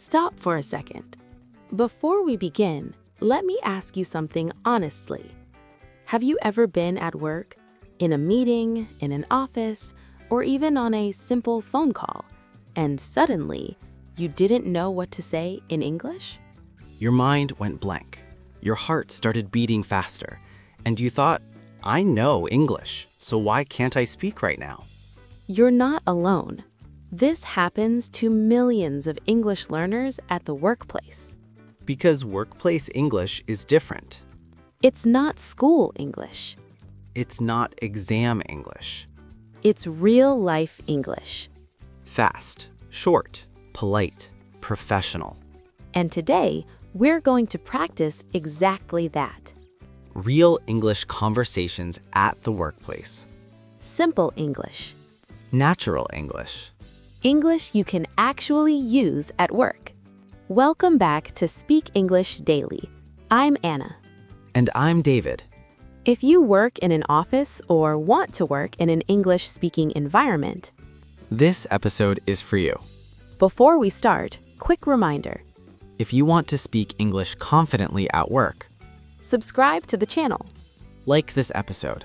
Stop for a second. Before we begin, let me ask you something honestly. Have you ever been at work, in a meeting, in an office, or even on a simple phone call, and suddenly you didn't know what to say in English? Your mind went blank. Your heart started beating faster, and you thought, I know English, so why can't I speak right now? You're not alone. This happens to millions of English learners at the workplace. Because workplace English is different. It's not school English. It's not exam English. It's real-life English. Fast, short, polite, professional. And today, we're going to practice exactly that. Real English conversations at the workplace. Simple English. Natural English. English you can actually use at work. Welcome back to Speak English Daily. I'm Anna. And I'm David. If you work in an office or want to work in an English-speaking environment, this episode is for you. Before we start, quick reminder. If you want to speak English confidently at work, subscribe to the channel. Like this episode.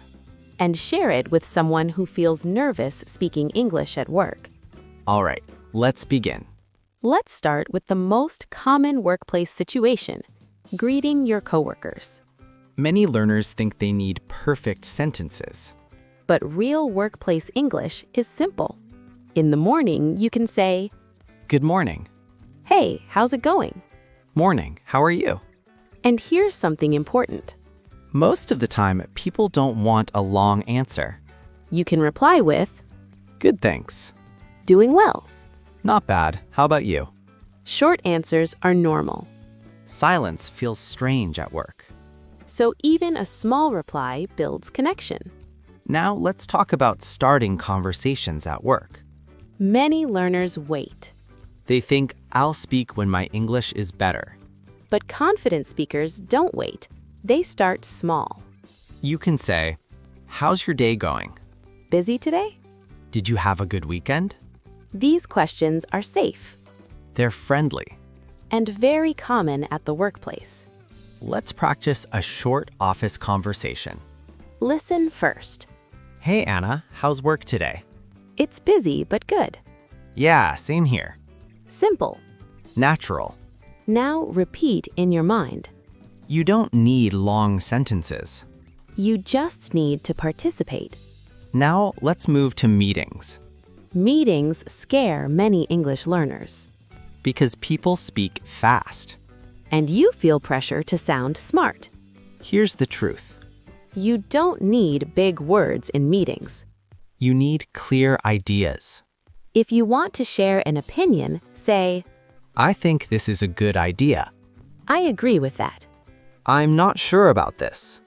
And share it with someone who feels nervous speaking English at work. All right, let's begin. Let's start with the most common workplace situation, greeting your coworkers. Many learners think they need perfect sentences. But real workplace English is simple. In the morning, you can say, Good morning. Hey, how's it going? Morning, how are you? And here's something important. Most of the time, people don't want a long answer. You can reply with, Good, thanks. Doing well. Not bad. How about you? Short answers are normal. Silence feels strange at work. So even a small reply builds connection. Now let's talk about starting conversations at work. Many learners wait. They think, I'll speak when my English is better. But confident speakers don't wait. They start small. You can say, How's your day going? Busy today? Did you have a good weekend? These questions are safe. They're friendly. And very common at the workplace. Let's practice a short office conversation. Listen first. Hey Anna, how's work today? It's busy but good. Yeah, same here. Simple. Natural. Now repeat in your mind. You don't need long sentences. You just need to participate. Now let's move to meetings. Meetings scare many English learners. Because people speak fast. And you feel pressure to sound smart. Here's the truth. You don't need big words in meetings. You need clear ideas. If you want to share an opinion, say, I think this is a good idea. I agree with that. I'm not sure about this.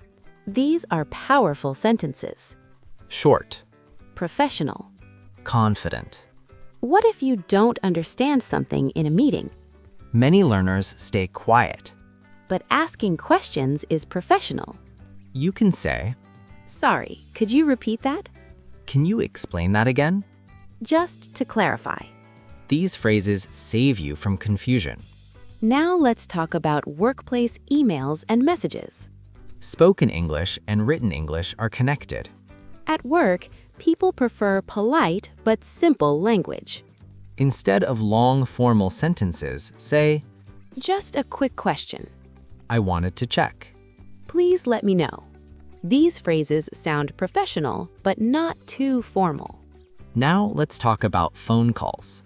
These are powerful sentences. Short. Professional. Confident. What if you don't understand something in a meeting? Many learners stay quiet. But asking questions is professional. You can say, Sorry, could you repeat that? Can you explain that again? Just to clarify. These phrases save you from confusion. Now let's talk about workplace emails and messages. Spoken English and written English are connected. At work, people prefer polite but simple language. Instead of long formal sentences, say, Just a quick question. I wanted to check. Please let me know. These phrases sound professional but not too formal. Now let's talk about phone calls.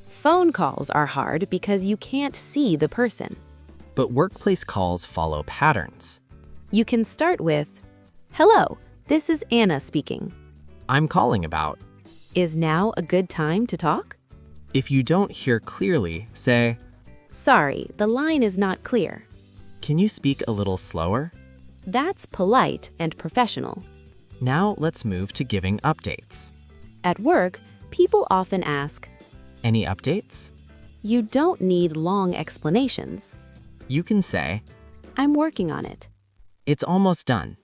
Phone calls are hard because you can't see the person. But workplace calls follow patterns. You can start with, Hello, this is Anna speaking. I'm calling about. Is now a good time to talk? If you don't hear clearly, say, Sorry, the line is not clear. Can you speak a little slower? That's polite and professional. Now let's move to giving updates. At work, people often ask, Any updates? You don't need long explanations. You can say, I'm working on it. It's almost done.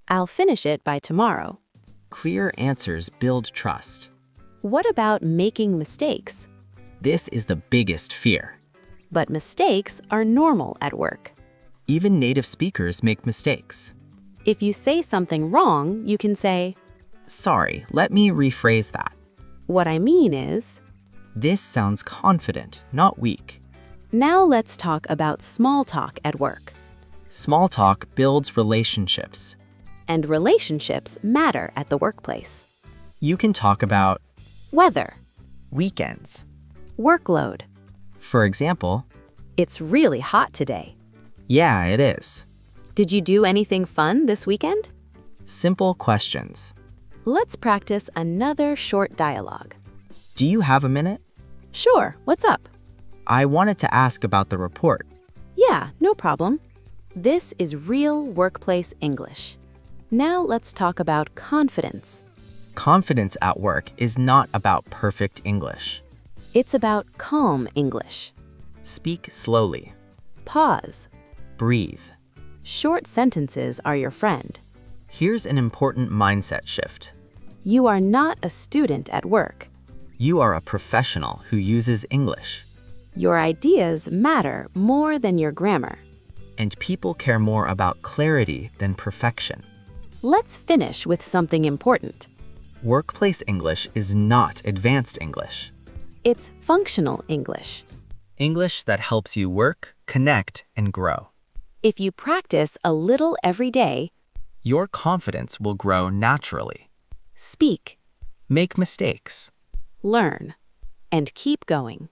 I'll finish it by tomorrow. Clear answers build trust. What about making mistakes? This is the biggest fear. but mistakes are normal at work. Even native speakers make mistakes. If you say something wrong, you can say, Sorry, let me rephrase that. "What I mean is..." This sounds confident, not weak. Now let's talk about small talk at work. Small talk builds relationships. And relationships matter at the workplace. You can talk about Weather, weekends. workload. For example, It's really hot today. yeah, it is. Did you do anything fun this weekend? Simple questions. Let's practice another short dialogue. Do you have a minute? Sure, what's up? I wanted to ask about the report. Yeah, no problem. This is real workplace English. Now let's talk about confidence. Confidence at work is not about perfect English. It's about calm English. Speak slowly. Pause. Breathe. Short sentences are your friend. Here's an important mindset shift. You are not a student at work. You are a professional who uses English. Your ideas matter more than your grammar. And people care more about clarity than perfection. Let's finish with something important. Workplace English is not advanced English. It's functional English. English that helps you work, connect, and grow. If you practice a little every day, Your confidence will grow naturally. speak, Make mistakes. learn, and keep going.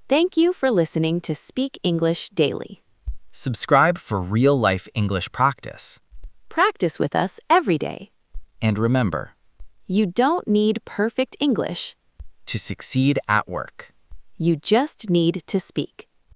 Thank you for listening to Speak English Daily. Subscribe for real-life English practice. Practice with us every day. And remember, You don't need perfect English. to succeed at work. You just need to speak.